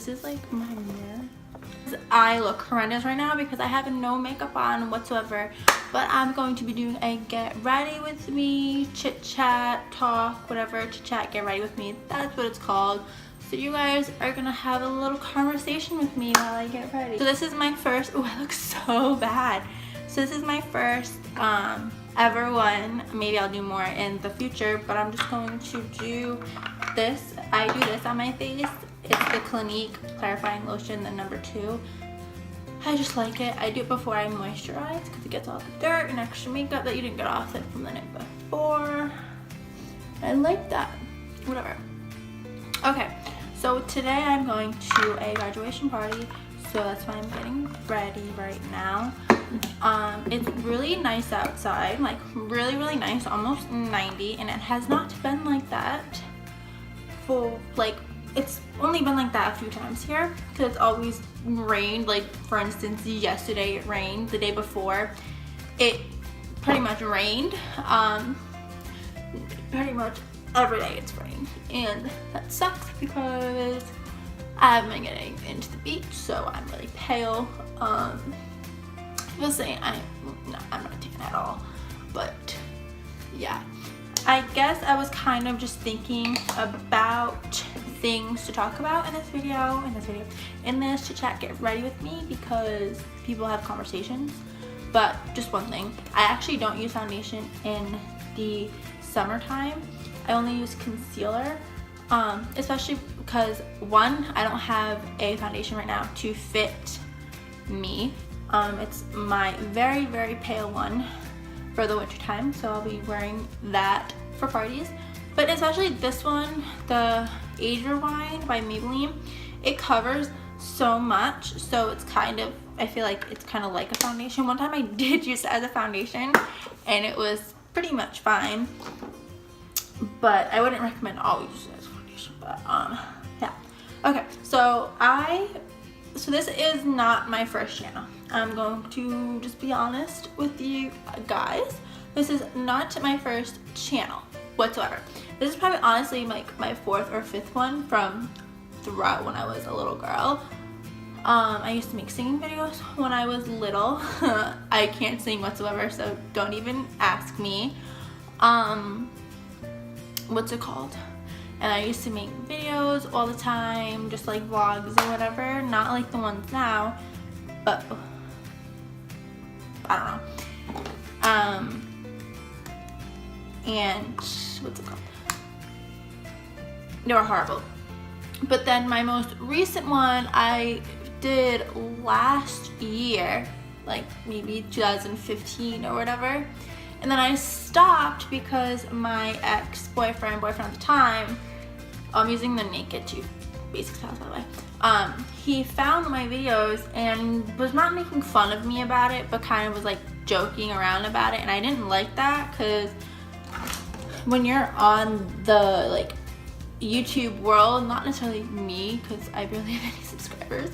is like my mirror. I look horrendous right now because I have no makeup on whatsoever, but I'm going to be doing a get ready with me, chit chat, talk, whatever, chit chat, get ready with me, that's what it's called. So you guys are gonna have a little conversation with me while I get ready. So this is my first, oh, I look so bad. So this is my first ever one. Maybe I'll do more in the future, but I'm just going to do this. I do this on my face. It's the Clinique Clarifying Lotion, the number 2. I just like it. I do it before I moisturize because it gets all the dirt and extra makeup that you didn't get off it from the night before. I like that. Whatever. Okay, so today I'm going to a graduation party, so that's why I'm getting ready right now. It's really nice outside, like really, really nice, almost 90, and it has not been like that for like, it's only been like that a few times here because it's always rained. Like for instance, yesterday it rained. The day before it pretty much rained. Pretty much every day it's rained, and that sucks because I haven't been getting into the beach, so I'm really pale. People say I'm not tan at all, but yeah. I guess I was kind of just thinking about things to talk about in this video, in this chit chat get ready with me, because people have conversations. But just one thing, I actually don't use foundation in the summertime. I only use concealer, especially because one, I don't have a foundation right now to fit me. It's my very, very pale one for the winter time, so I'll be wearing that for parties. But especially this one, the Age Rewind by Maybelline, it covers so much, so it's kind of, I feel like it's kind of like a foundation. One time I did use it as a foundation and it was pretty much fine, but I wouldn't recommend always use it as a foundation. But yeah. Okay, so this is not my first channel. I'm going to just be honest with you guys. This is not my first channel whatsoever. This is probably honestly like my 4th or 5th one from throughout when I was a little girl. I used to make singing videos when I was little. I can't sing whatsoever, so don't even ask me. What's it called? And I used to make videos all the time, just like vlogs or whatever. Not like the ones now, but I don't know. And what's it called? They were horrible. But then my most recent one I did last year, like maybe 2015 or whatever. And then I stopped because my boyfriend at the time, I'm using the Naked 2 basic styles by the way, he found my videos and was not making fun of me about it, but kind of was like joking around about it, and I didn't like that because when you're on the like YouTube world, not necessarily me because I barely have any subscribers,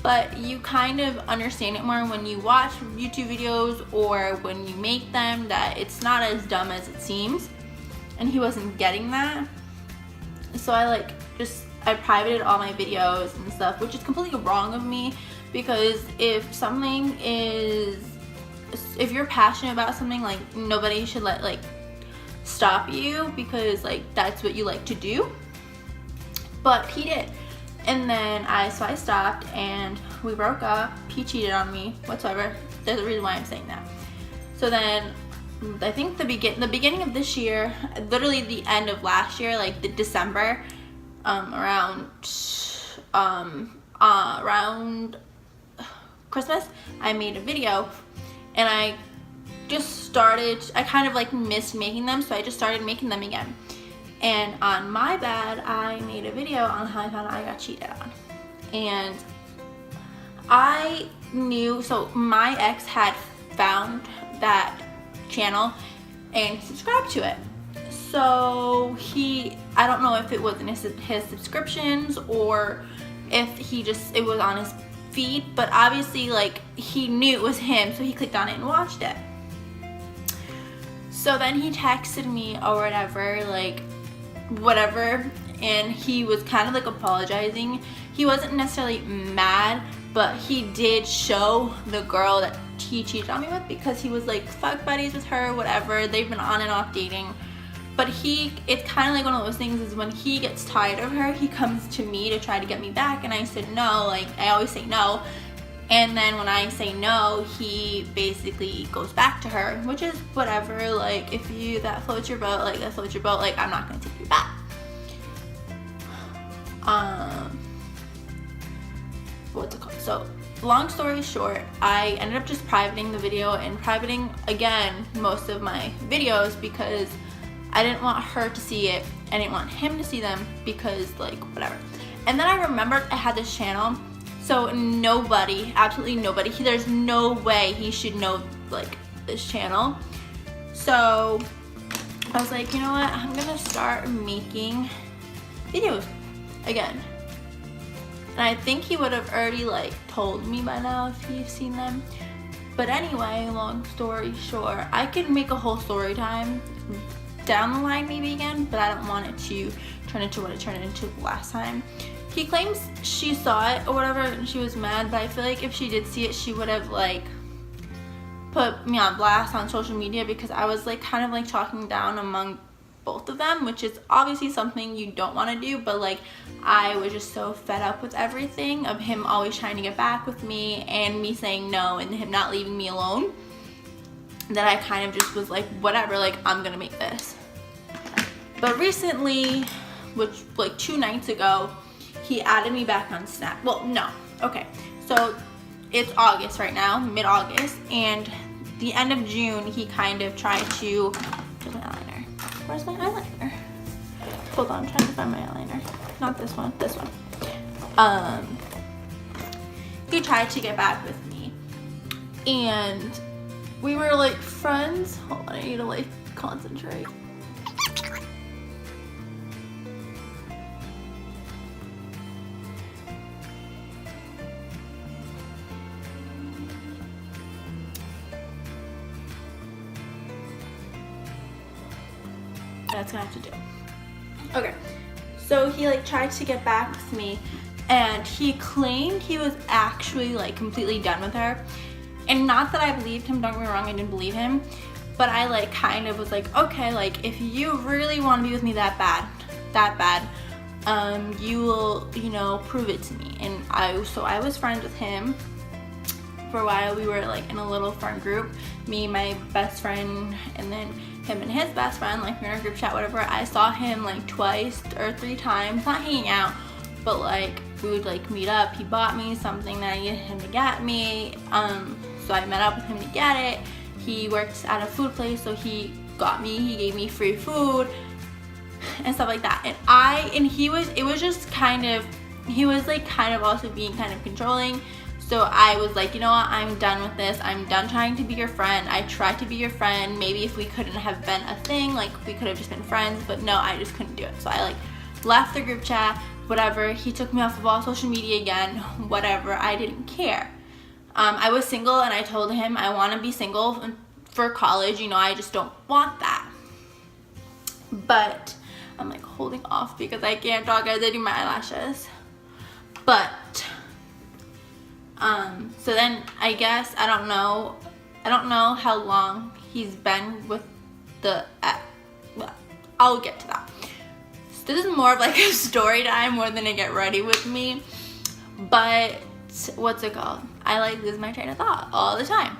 but you kind of understand it more when you watch YouTube videos or when you make them, that it's not as dumb as it seems, and he wasn't getting that. So I privated all my videos and stuff, which is completely wrong of me, because if you're passionate about something, like nobody should stop you because like that's what you like to do. But he did. And then I stopped and we broke up. He cheated on me whatsoever. There's a reason why I'm saying that. So then I think the beginning of this year, literally the end of last year, like the December, around Christmas, I made a video, and I kind of like missed making them, so I just started making them again. And on my bad, I made a video on how I found out I got cheated on. And I knew, so my ex had found that channel and he subscribed to it. So I don't know if it was in his subscriptions or if it was on his feed, but obviously like he knew it was him, so he clicked on it and watched it. So then he texted me or whatever, and he was kind of like apologizing he wasn't necessarily mad, but he did show the girl that he cheated on me with, because he was like fuck buddies with her, whatever. They've been on and off dating. But it's kind of like one of those things is when he gets tired of her, he comes to me to try to get me back, and I said no. Like, I always say no. And then when I say no, he basically goes back to her, which is whatever. Like, if that floats your boat, like, that floats your boat. Like, I'm not going to take you back. What's it called? So, long story short, I ended up just privating the video and privating, again, most of my videos because I didn't want her to see it. I didn't want him to see them because, like, whatever. And then I remembered I had this channel. So nobody, absolutely nobody, there's no way he should know, like, this channel. So I was like, you know what, I'm gonna start making videos again. And I think he would have already, like, told me by now if he's seen them. But anyway, long story short, I could make a whole story time down the line maybe again, but I don't want it to turn into what it turned into last time. He claims she saw it or whatever and she was mad, but I feel like if she did see it, she would have, like, put me on blast on social media, because I was, like, kind of, like, talking down among both of them, which is obviously something you don't want to do, but, like, I was just so fed up with everything of him always trying to get back with me and me saying no and him not leaving me alone, that I kind of just was like, whatever, like, I'm gonna make this. But recently, which, like, 2 nights ago, he added me back on Snap. Well, no, okay, so it's August right now, mid-August, and the end of June, he kind of tried to, where's my eyeliner? Where's my eyeliner? Hold on, I'm trying to find my eyeliner. Not this one, this one. He tried to get back with me, and we were, like, friends. Hold on, I need to, like, concentrate. That's gonna have to do. Okay, so he, like, tried to get back with me, and he claimed he was actually, like, completely done with her. And not that I believed him, don't get me wrong, I didn't believe him, but I, like, kind of was like, okay, like, if you really want to be with me that bad, you will, you know, prove it to me. And I was friends with him for a while. We were, like, in a little friend group, me, my best friend, and then him and his best friend, like, we were in a group chat, whatever. I saw him, like, 2 or 3 times, not hanging out, but, like, we would, like, meet up. He bought me something that I needed him to get me, so I met up with him to get it. He works at a food place, so he gave me free food and stuff like that. And he was like kind of also being kind of controlling. So I was like, you know what, I'm done with this. I'm done trying to be your friend. I tried to be your friend. Maybe if we couldn't have been a thing, like, we could have just been friends, but no, I just couldn't do it. So I, like, left the group chat, whatever. He took me off of all social media again, whatever. I didn't care. I was single, and I told him I want to be single for college. You know, I just don't want that. But I'm, like, holding off because I can't talk as I do my eyelashes. But so then I guess I don't know how long he's been with the well, I'll get to that. So this is more of, like, a story time more than a get ready with me. But what's it called? I, like, lose my train of thought all the time.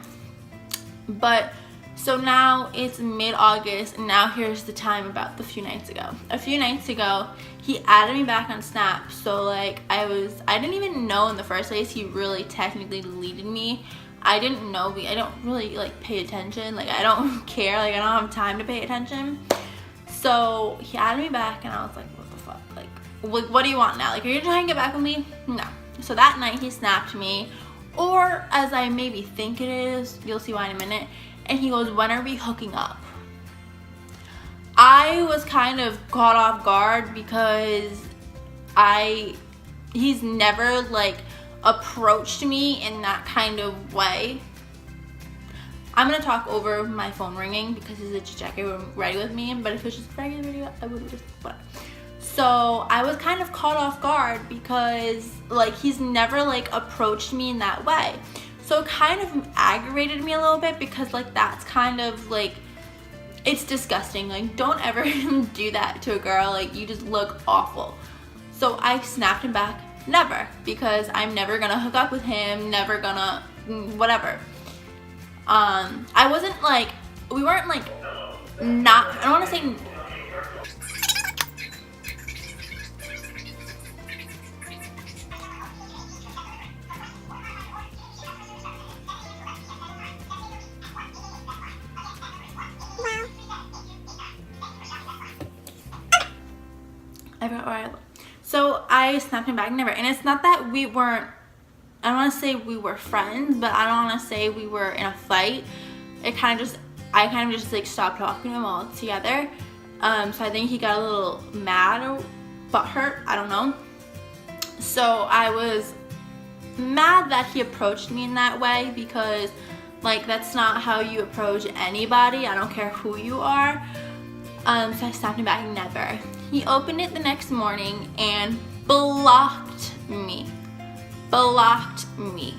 But so now it's mid-August, and now here's the time about a few nights ago. A few nights ago, he added me back on Snap. So, like, I didn't even know in the first place he really technically deleted me. I didn't know, I don't really, like, pay attention. Like, I don't care. Like, I don't have time to pay attention. So he added me back, and I was like, what the fuck? Like, what do you want now? Like, are you trying to get back with me? No. So that night he snapped me, or as I maybe think it is, you'll see why in a minute, and he goes, when are we hooking up? I was kind of caught off guard because he's never, like, approached me in that kind of way. I'm gonna talk over my phone ringing because he's a check ready with me, but if it's just a regular video, I would have just whatever. So I was kind of caught off guard because like he's never like approached me in that way. So it kind of aggravated me a little bit because like that's kind of like, it's disgusting. Like don't ever do that to a girl. Like you just look awful. So I snapped him back, never, because I'm never gonna hook up with him, never gonna whatever. I wasn't like, we weren't like not, I don't want to say I forgot where I was. So I snapped him back, never. And it's not that we weren't, I don't want to say we were friends, but I don't want to say we were in a fight. It kind of just, I kind of just like stopped talking to him altogether. So I think he got a little mad or butthurt, I don't know. So I was mad that he approached me in that way because like that's not how you approach anybody. I don't care who you are. So I snapped him back, never. He opened it the next morning and blocked me. Blocked me.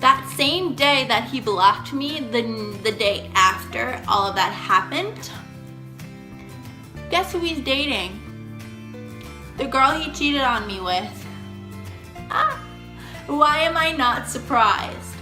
That same day that he blocked me, the day after all of that happened, guess who he's dating? The girl he cheated on me with. Why am I not surprised?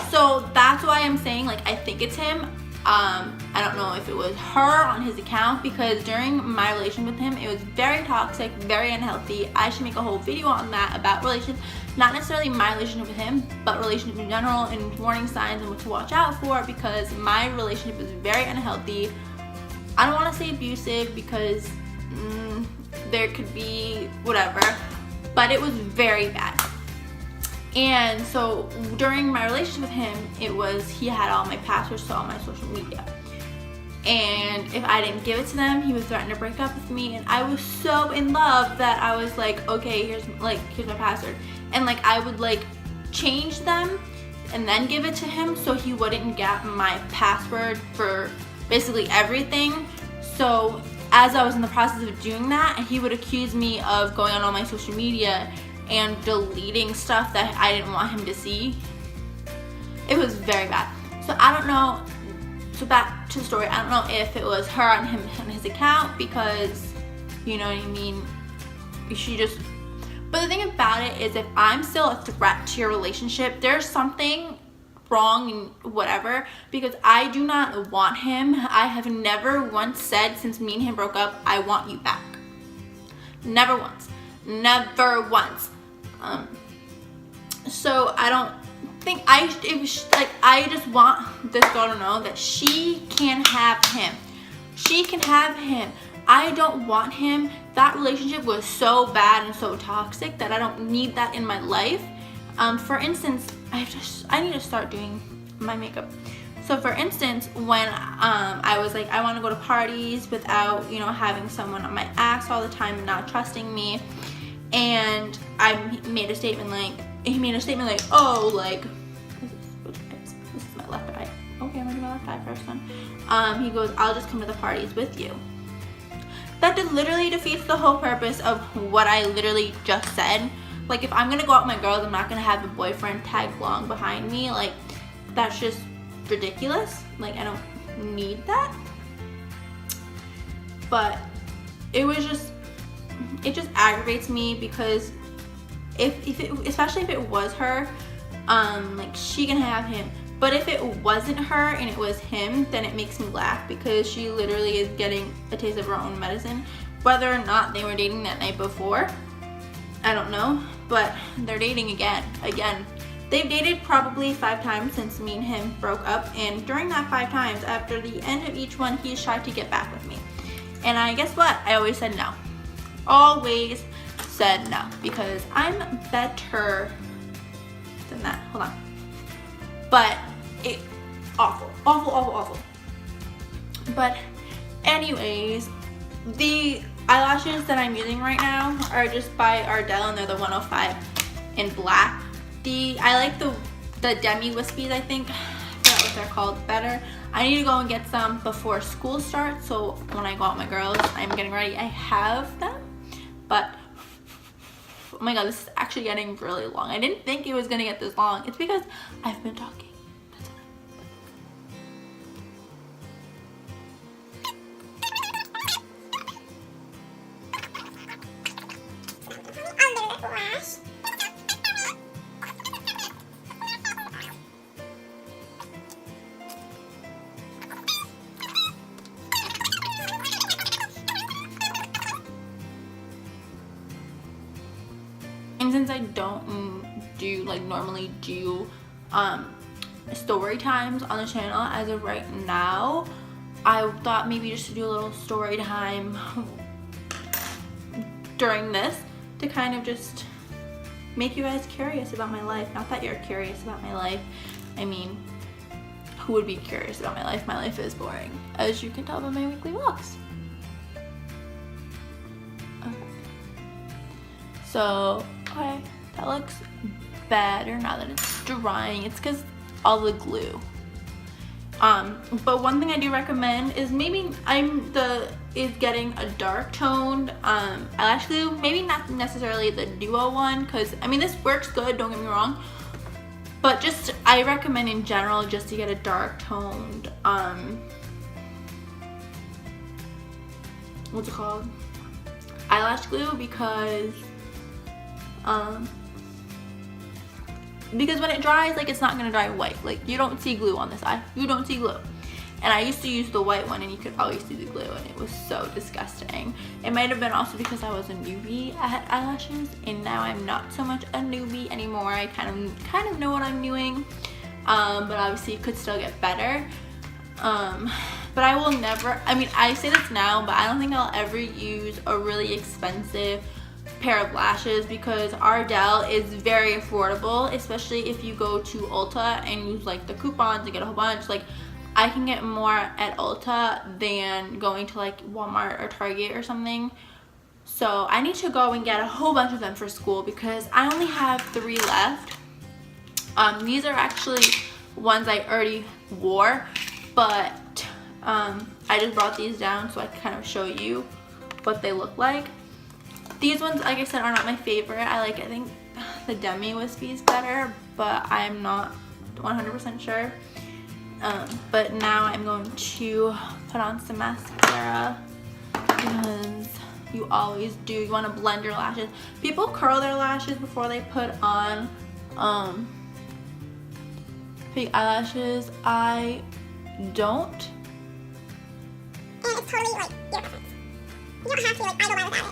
So that's why I'm saying like I think it's him. I don't know if it was her on his account because during my relationship with him, it was very toxic, very unhealthy. I should make a whole video on that about relations, not necessarily my relationship with him, but relationships in general and warning signs and what to watch out for because my relationship was very unhealthy. I don't want to say abusive because there could be whatever, but it was very bad. And so during my relationship with him, it was he had all my passwords to all my social media. And if I didn't give it to them, he would threaten to break up with me. And I was so in love that I was like, okay, here's my password. And like I would like change them and then give it to him so he wouldn't get my password for basically everything. So as I was in the process of doing that, he would accuse me of going on all my social media and deleting stuff that I didn't want him to see. It was very bad. So I don't know, so back to the story, I don't know if it was her on him on his account because, you know what I mean, she just, but the thing about it is if I'm still a threat to your relationship, there's something wrong and whatever because I do not want him. I have never once said since me and him broke up, I want you back. Never once. Never once. So I don't think it was like I just want this girl to know that she can have him. She can have him. I don't want him. That relationship was so bad and so toxic that I don't need that in my life. For instance, I need to start doing my makeup. So for instance, when I was like, I want to go to parties without, you know, having someone on my ass all the time and not trusting me. And I made a statement like, oh, like, this is my left eye. Okay, I'm gonna do my left eye first then. He goes, I'll just come to the parties with you. That literally defeats the whole purpose of what I literally just said. Like, if I'm gonna go out with my girls, I'm not gonna have a boyfriend tag along behind me. Like, that's just ridiculous. Like, I don't need that. But it was just, it just aggravates me because especially if it was her, like she can have him. But if it wasn't her and it was him, then it makes me laugh because she literally is getting a taste of her own medicine. Whether or not they were dating that night before, I don't know, but they're dating again. They've dated probably 5 times since me and him broke up, and during that 5 times, after the end of each one, he's tried to get back with me. And I guess what? I always said no. Always said no, because I'm better than that. Hold on. But it, awful. But anyways, the eyelashes that I'm using right now are just by Ardell, and they're the 105 in black. I like the demi wispies, I think. I forgot what they're called, better. I need to go and get some before school starts, so when I go out with my girls, I'm getting ready, I have them. But oh my god, this is actually getting really long. I didn't think it was gonna get this long. It's because I've been talking. And since I don't do like normally do story times on the channel as of right now, I thought maybe just to do a little story time during this to kind of just make you guys curious about my life. Not that you're curious about my life. I mean, who would be curious about my life? My life is boring, as you can tell by my weekly vlogs. So, okay, that looks better now that it's drying. It's because all the glue. But one thing I do recommend is maybe getting a dark toned eyelash glue. Maybe not necessarily the duo one, because I mean this works good, don't get me wrong. But just I recommend in general just to get a dark toned what's it called? Eyelash glue, because when it dries, like, it's not gonna dry white. Like, you don't see glue on this eye. You don't see glue. And I used to use the white one and you could always see the glue, and it was so disgusting. It might have been also because I was a newbie at eyelashes, and now I'm not so much a newbie anymore. I kind of know what I'm doing, but obviously it could still get better. But I will never, I mean, I say this now, but I don't think I'll ever use a really expensive pair of lashes, because Ardell is very affordable, especially if you go to Ulta and use like the coupons and get a whole bunch. Like, I can get more at Ulta than going to like Walmart or Target or something. So I need to go and get a whole bunch of them for school, because I only have 3 left. These are actually ones I already wore, but I just brought these down so I can kind of show you what they look like. These ones, like I said, are not my favorite. I think the Demi Wispy is better, but I'm not 100% sure. But now I'm going to put on some mascara, because you always do. You want to blend your lashes. People curl their lashes before they put on fake eyelashes. I don't. And it's totally like your preference. You don't have to like idolize at it.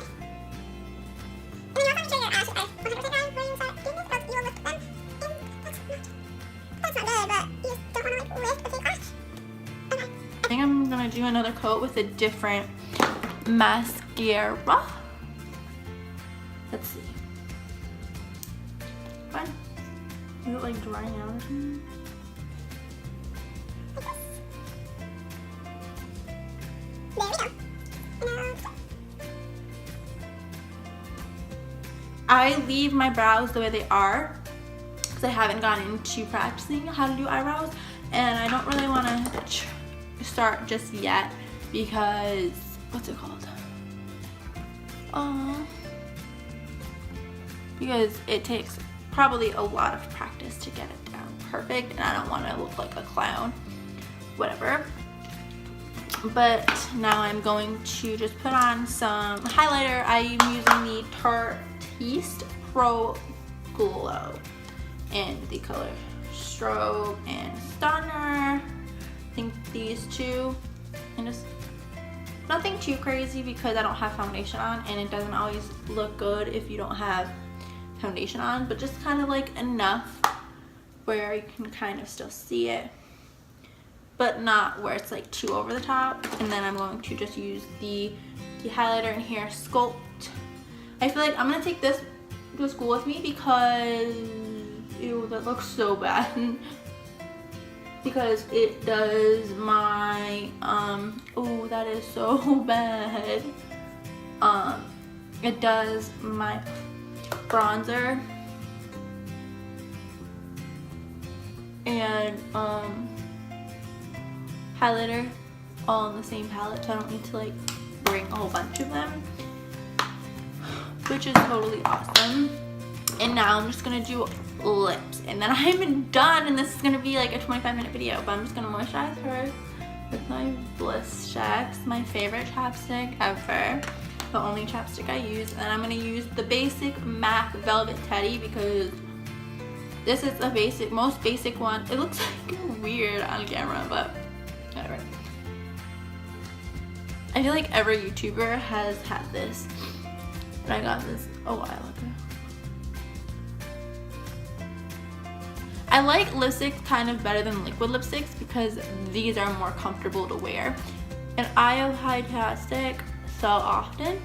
And then you also make sure your eyelashes are 100% dry when you start doing this, because you will lift them. And that's not good, but you just don't want to like lift a fake eyelash. Okay. I think I'm gonna do another coat with a different mascara. Let's see. Fine. Is it like drying out or something? There we go. I leave my brows the way they are because I haven't gotten into practicing how to do eyebrows, and I don't really want to start just yet because, what's it called? Because it takes probably a lot of practice to get it down perfect, and I don't want to look like a clown. Whatever. But now I'm going to just put on some highlighter. I'm using the Tartiste Pro Glow in the color Strobe and Stunner. I think these two, and just nothing too crazy because I don't have foundation on, and it doesn't always look good if you don't have foundation on, but just kind of like enough where you can kind of still see it, but not where it's like too over the top. And then I'm going to just use the highlighter in here, Sculpt. I feel like I'm gonna take this to school with me because, ew, that looks so bad. Because it does my, oh, that is so bad. It does my bronzer. And, highlighter all in the same palette, so I don't need to like bring a whole bunch of them, which is totally awesome. And now I'm just gonna do lips, and then I'm done, and this is gonna be like a 25-minute video, but I'm just gonna moisturize her with my Bliss Checks, my favorite chapstick ever, the only chapstick I use. And I'm gonna use the basic MAC Velvet Teddy because this is a basic, most basic one. It looks like weird on camera, but whatever. I feel like every YouTuber has had this, but I got this a while ago. I like lipsticks kind of better than liquid lipsticks because these are more comfortable to wear. And I apply chapstick so often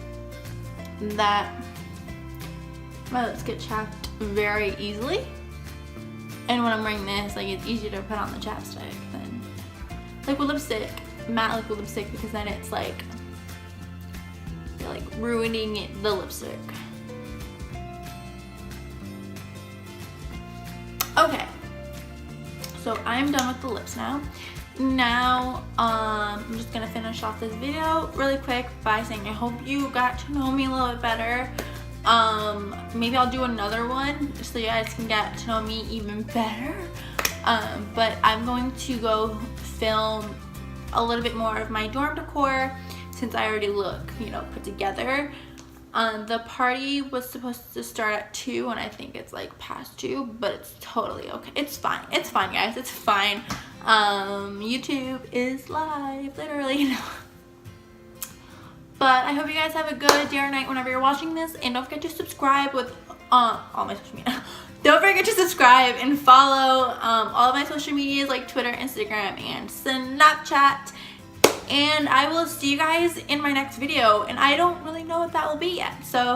that my lips get chapped very easily. And when I'm wearing this, like, it's easier to put on the chapstick than liquid lipstick, matte liquid lipstick, because then it's like ruining the lipstick. Okay, so I'm done with the lips now. Now, I'm just gonna finish off this video really quick by saying I hope you got to know me a little bit better. Maybe I'll do another one so you guys can get to know me even better. But I'm going to go film a little bit more of my dorm decor since I already look, you know, put together. The party was supposed to start at 2 and I think it's like past 2, but it's totally okay. It's fine. It's fine, guys. It's fine. YouTube is live, literally. But I hope you guys have a good day or night whenever you're watching this, and don't forget to subscribe with all my social media. Don't forget to subscribe and follow all of my social medias like Twitter, Instagram, and Snapchat. And I will see you guys in my next video, and I don't really know what that will be yet. So